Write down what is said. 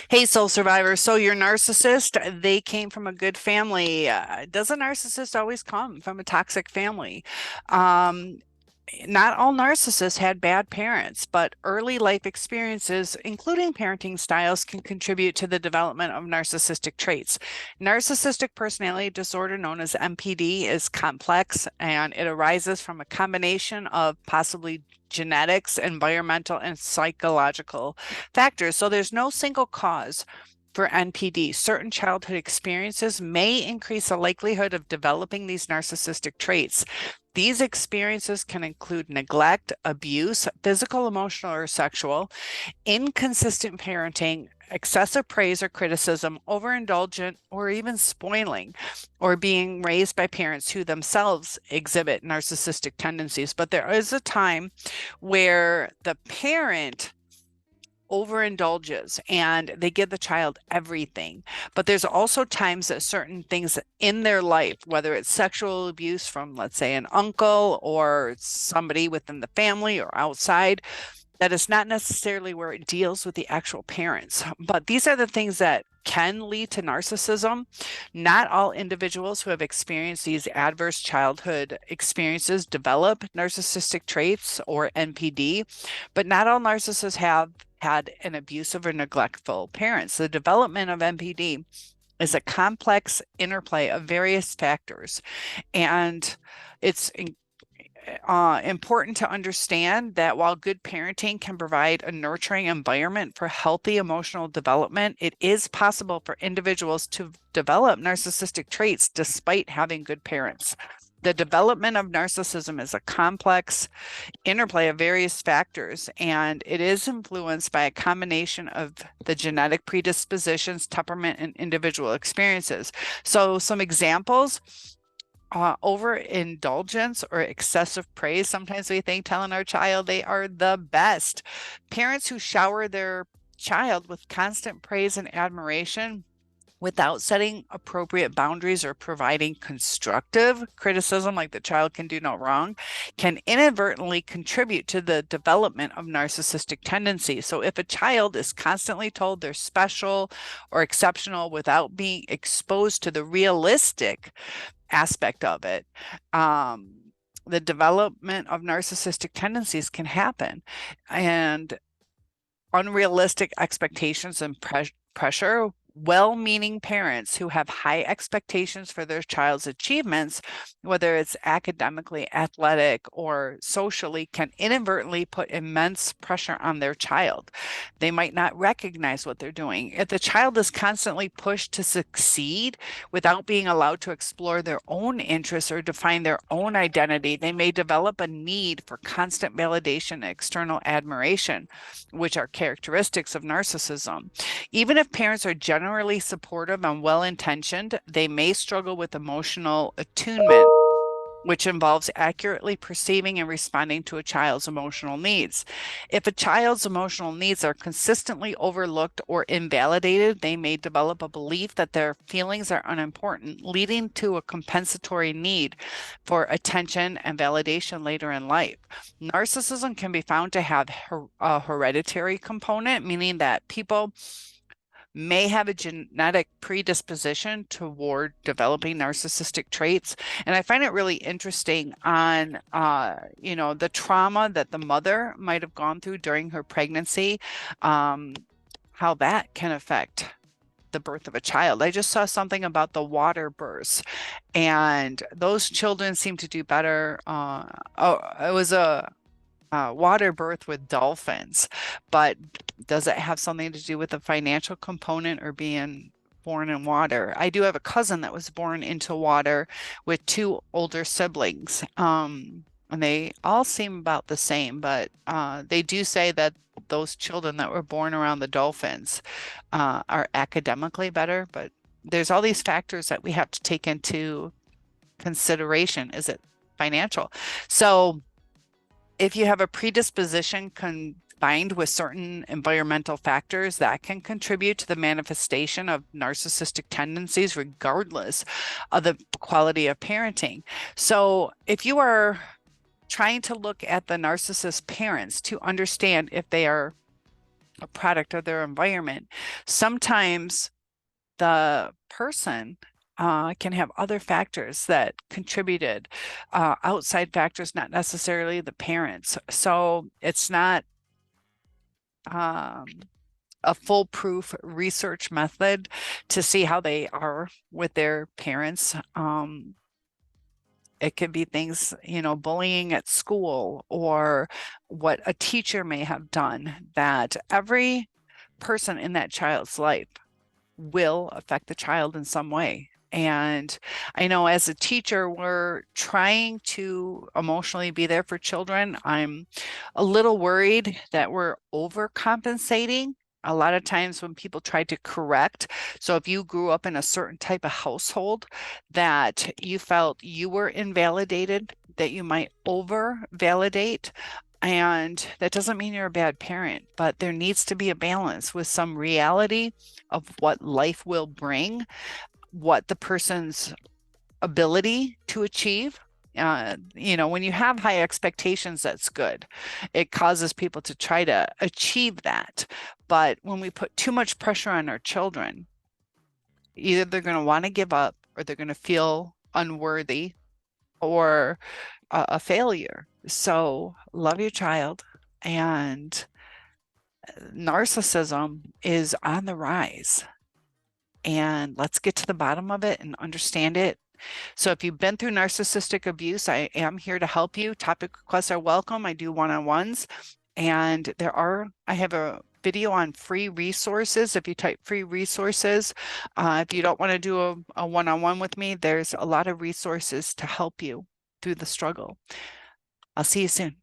Hey, soul survivor. So you're narcissist. They came from a good family. Does a narcissist always come from a toxic family? Um, Not all narcissists had bad parents, but early life experiences, including parenting styles, can contribute to the development of narcissistic traits. Narcissistic personality disorder, known as NPD, is complex and it arises from a combination of possibly genetics, environmental, and psychological factors. So there's no single cause for NPD. Certain childhood experiences may increase the likelihood of developing these narcissistic traits. These experiences can include neglect, abuse, physical, emotional, or sexual, inconsistent parenting, excessive praise or criticism, overindulgent, or even spoiling, or being raised by parents who themselves exhibit narcissistic tendencies. But there is a time where the parent overindulges and they give the child everything. But there's also times that certain things in their life, whether it's sexual abuse from, let's say, an uncle or somebody within the family or outside, that is not necessarily where it deals with the actual parents. But these are the things that can lead to narcissism. Not all individuals who have experienced these adverse childhood experiences develop narcissistic traits or NPD, but not all narcissists have had an abusive or neglectful parents. The development of NPD is a complex interplay of various factors, and it's important to understand that while good parenting can provide a nurturing environment for healthy emotional development, it is possible for individuals to develop narcissistic traits despite having good parents. The development of narcissism is a complex interplay of various factors, and it is influenced by a combination of the genetic predispositions, temperament, and individual experiences. So, some examples: overindulgence or excessive praise. Sometimes we think telling our child they are the best. Parents who shower their child with constant praise and admiration without setting appropriate boundaries or providing constructive criticism, like the child can do no wrong, can inadvertently contribute to the development of narcissistic tendencies. So if a child is constantly told they're special or exceptional without being exposed to the realistic aspect of it, the development of narcissistic tendencies can happen. And unrealistic expectations and pressure. Well-meaning parents who have high expectations for their child's achievements, whether it's academically, athletic, or socially, can inadvertently put immense pressure on their child. They might not recognize what they're doing. If the child is constantly pushed to succeed without being allowed to explore their own interests or define their own identity, they may develop a need for constant validation and external admiration, which are characteristics of narcissism. Even if parents are generally supportive and well intentioned, they may struggle with emotional attunement, which involves accurately perceiving and responding to a child's emotional needs. If a child's emotional needs are consistently overlooked or invalidated, they may develop a belief that their feelings are unimportant, leading to a compensatory need for attention and validation later in life. Narcissism can be found to have a hereditary component, meaning that people may have a genetic predisposition toward developing narcissistic traits. And I find it really interesting on, the trauma that the mother might have gone through during her pregnancy, how that can affect the birth of a child. I just saw something about the water births, and those children seem to do better. It was a water birth with dolphins, but does it have something to do with the financial component or being born in water? I do have a cousin that was born into water with two older siblings. And they all seem about the same, but they do say that those children that were born around the dolphins are academically better, but there's all these factors that we have to take into consideration. Is it financial? So if you have a predisposition combined with certain environmental factors, that can contribute to the manifestation of narcissistic tendencies, regardless of the quality of parenting. So if you are trying to look at the narcissist parents to understand if they are a product of their environment. Sometimes the person can have other factors that contributed, outside factors, not necessarily the parents. So it's not a foolproof research method to see how they are with their parents. It could be things, bullying at school, or what a teacher may have done, that every person in that child's life will affect the child in some way. And I know as a teacher, we're trying to emotionally be there for children. I'm a little worried that we're overcompensating. A lot of times when people try to correct, so if you grew up in a certain type of household that you felt you were invalidated, that you might over validate. And that doesn't mean you're a bad parent, but there needs to be a balance with some reality of what life will bring, what the person's ability to achieve. When you have high expectations, that's good. It causes people to try to achieve that. But when we put too much pressure on our children, either they're going to want to give up, or they're going to feel unworthy, or a failure. So love your child. And narcissism is on the rise. And let's get to the bottom of it and understand it. So if you've been through narcissistic abuse, I am here to help you. Topic requests are welcome. I do one-on-ones. And I have a video on free resources. If you type free resources, if you don't want to do a one-on-one with me, there's a lot of resources to help you through the struggle. I'll see you soon.